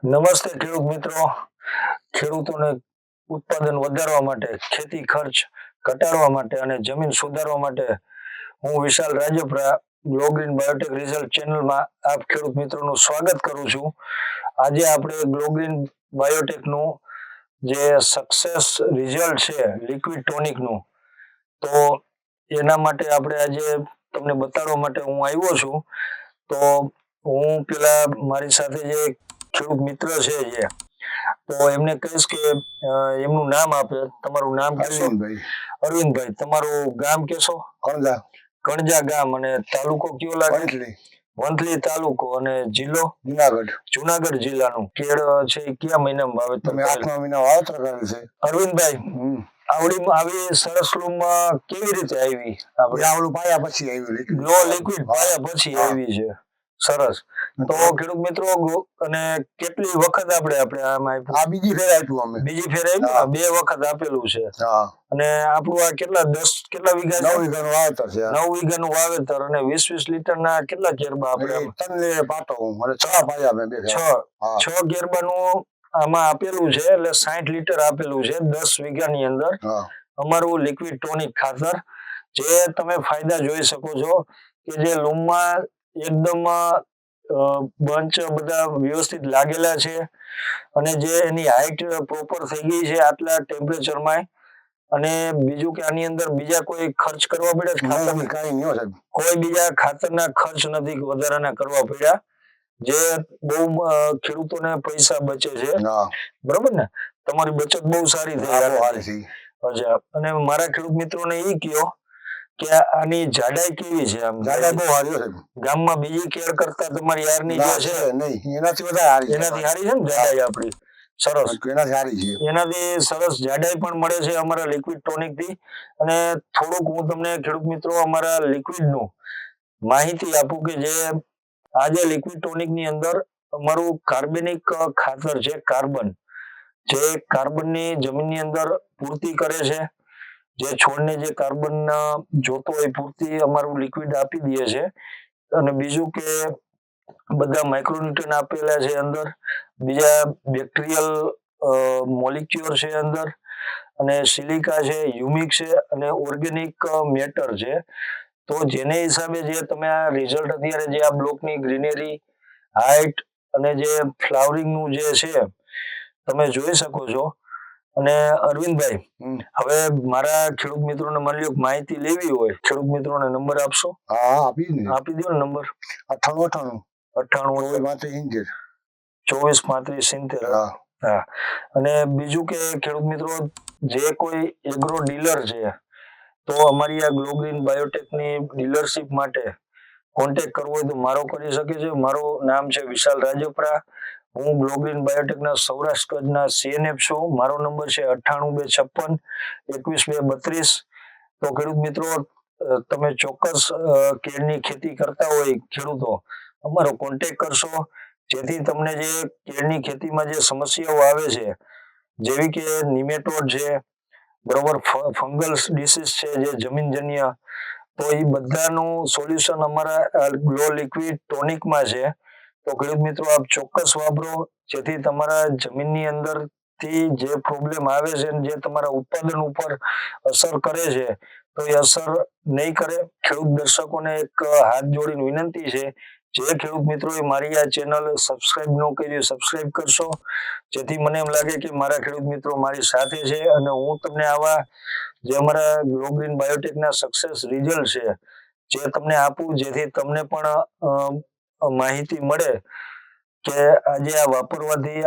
નમસ્તે ખેડૂત મિત્રો. ખેડૂતોને ઉત્પાદન વધારવા માટે, ખેતી ખર્ચ ઘટાડવા માટે અને જમીન સુધારવા માટે હું Vishal Rajpara glow green biotech result ચેનલમાં આપ ખેડૂત મિત્રોનું સ્વાગત કરું છું. આજે આપણે ગ્લો ગ્રીન બાયોટેકનું જે સક્સેસ રિઝલ્ટ છે લિક્વિડ ટોનિકનું, તો એના માટે આપણે આજે તમને બતાડવા માટે હું આવ્યો છું. તો હું પેલા મારી સાથે જે ખેડૂત મિત્ર છે તો એમને કહીશ કે એમનું નામ આપે. તમારું નામ કહેશો? અરવિંદભાઈ. તમારું ગામ કહેશો? કણજા ગામ. અને તાલુકો કયો લાગે? વંથલી તાલુકો. અને જિલ્લો? જુનાગઢ જિલ્લાનું. કેળ છે કયા મહિનામાં વાવેતર? 8મા મહિના વાવેતર કરેલ છે. અરવિંદભાઈ, આવી સરસ લૂમમાં કેવી રીતે આવી? આવડું પાયા પછી આવી, ગ્લો લિક્વિડ પાયા પછી આવી છે. સરસ. તો ખેડૂત મિત્રો, અને કેટલી વખત આપણે આમાં આપ્યું? આ બીજી ફેર આપ્યું અમે. બીજી ફેર આપ્યું? 2 વખત આપેલું છે. અને આપણું આ કેટલા વીઘા? 9 વીઘાનું વાવેતર છે. 9 વીઘાનું વાવેતર. અને 20-20 લીટરના કેટલા કેરબા આપણે? 3 પાટો અને 6 પાયા મેં. 6 કેરબાનું આમાં આપેલું છે, એટલે 60 લીટર આપેલું છે 10 વીઘાની અંદર. અમારું લિક્વિડ ટોનિક ખાતર, જે તમે ફાયદા જોઈ શકો છો કે જે લૂમમાં એકદમ બંચ બધા વ્યવસ્થિત લાગેલા છે, અને જે એની હાઈટ પ્રોપર થઈ ગઈ છે આટલા ટેમ્પરેચરમાં. અને બીજું કે આની અંદર બીજા કોઈ ખર્ચ કરવા પડ્યા? કોઈ બીજા ખાતરના ખર્ચ નથી વધારાના કરવા પડ્યા, જે બહુ ખેડૂતોને પૈસા બચે છે. બરોબર ને? તમારી બચત બહુ સારી થઈ. અચ્છા. અને મારા ખેડૂત મિત્રોને એ કહો કે આની જાડાઈ કેવી છે? આમ જાડાઈ બહુ સારી છે. ગામમાં બીજી કેર કરતા તમારી યારની જે છે એનાથી વધારે એનાથી સારી છે ને જાડાઈ આપણી? સરસ. એનાથી સારી છે. એનાથી સરસ જાડાઈ પણ મળે છે અમારા લિક્વિડ ટોનિક થી. અને થોડુંક હું તમને ખેડૂત મિત્રો અમારા લિક્વિડ નું માહિતી આપું કે જે આજે લિક્વિડ ટોનિક ની અંદર અમારું કાર્બનિક ખાતર છે, કાર્બન, જે કાર્બનની જમીનની અંદર પૂર્તિ કરે છે. જે છોડને જે કાર્બન જોતો હોય પૂરતી અમારું લિક્વિડ આપી દે છે. અને બીજું કે બધા માઇક્રોન્યુટ્રન આપેલા છે અંદર, બીજા બેક્ટેરિયલ મોલિક્યુલ છે અંદર, અને સિલિકા છે, હ્યુમિક છે, અને ઓર્ગેનિક મેટર છે. તો જેને હિસાબે જે તમે આ રિઝલ્ટ અત્યારે જે આ બ્લોકની ગ્રીનરી, હાઇટ અને જે ફ્લાવરિંગ નું જે છે તમે જોઈ શકો છો. અને અરવિંદભાઈ, હવે મારા ખેડૂત મિત્રોને માહિતી લેવી હોય, ખેડૂત મિત્રોને નંબર આપશો? આપી દો ને નંબર. 98 98 24 35 70. હા. અને બીજું કે ખેડૂત મિત્રો, જે કોઈ એગ્રો ડીલર છે તો અમારી આ ગ્લો ગ્રીન બાયોટેકની ડીલરશીપ માટે કોન્ટેક્ટ કરવો હોય તો મારો કરી શકે છે. મારું નામ છે વિશાલ રાજપરા. હું ગ્લો ગ્રીન બાયોટેકના સૌરાષ્ટ્ર કચ્છના CNF છું. મારો નંબર છે 98 256 21 232. તો ખેડૂત મિત્રો, તમે ચોક્કસ કેળની ખેતી કરતા હોય ખેડૂતો, અમારો કોન્ટેક્ટ કરશો, જેથી તમને જે કેળની ખેતીમાં જે સમસ્યાઓ આવે છે, જેવી કે નિમેટોડ છે, બરોબર, ફંગલ ડિસીઝ છે જે જમીનજન્ય, તો એ બધાનું સોલ્યુશન અમારા ગ્લો લિક્વિડ ટોનિકમાં છે. તો ખેડૂત મિત્રો, આપ ચોક્કસ વાપરો, જેથી તમારા જમીનની અંદર થી જે પ્રોબ્લેમ આવે છે, જે તમારા ઉત્પાદન ઉપર અસર કરે છે, તો એ અસર નહીં કરે. ખેડૂત દર્શકોને એક હાથ જોડીને વિનંતી છે, જે ખેડૂત મિત્રોએ મારી આ ચેનલ સબસ્ક્રાઇબ ન કરી, સબસ્ક્રાઇબ કરશો, જેથી મને એમ લાગે કે મારા ખેડૂત મિત્રો મારી સાથે છે. અને હું તમને આવા જે અમારા ગ્લો ગ્રીન બાયોટેકના સક્સેસ રિઝલ્ટ છે જે તમને આપું, જેથી તમને પણ માહિતી મળે કે આજે આ વાપરવાથી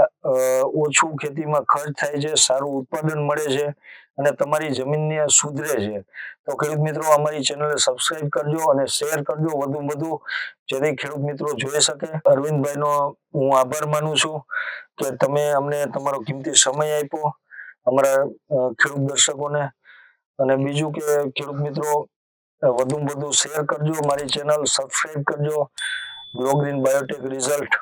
ઓછું ખેતીમાં ખર્ચ થાય છે, સારું ઉત્પાદન મળે છે, અને તમારી જમીનને સુધરે છે. તો ખેડૂત મિત્રો, અમારી ચેનલને સબસ્ક્રાઇબ કરજો અને શેર કરજો વધુ, જેથી ખેડૂત મિત્રો જોઈ શકે. અરવિંદભાઈનો હું આભાર માનું છું કે તમે અમને તમારો કિંમતી સમય આપ્યો અમારા ખેડૂત દર્શકોને. અને બીજું કે ખેડૂત મિત્રો, વધુ શેર કરજો, મારી ચેનલ સબસ્ક્રાઇબ કરજો. Glow green biotech result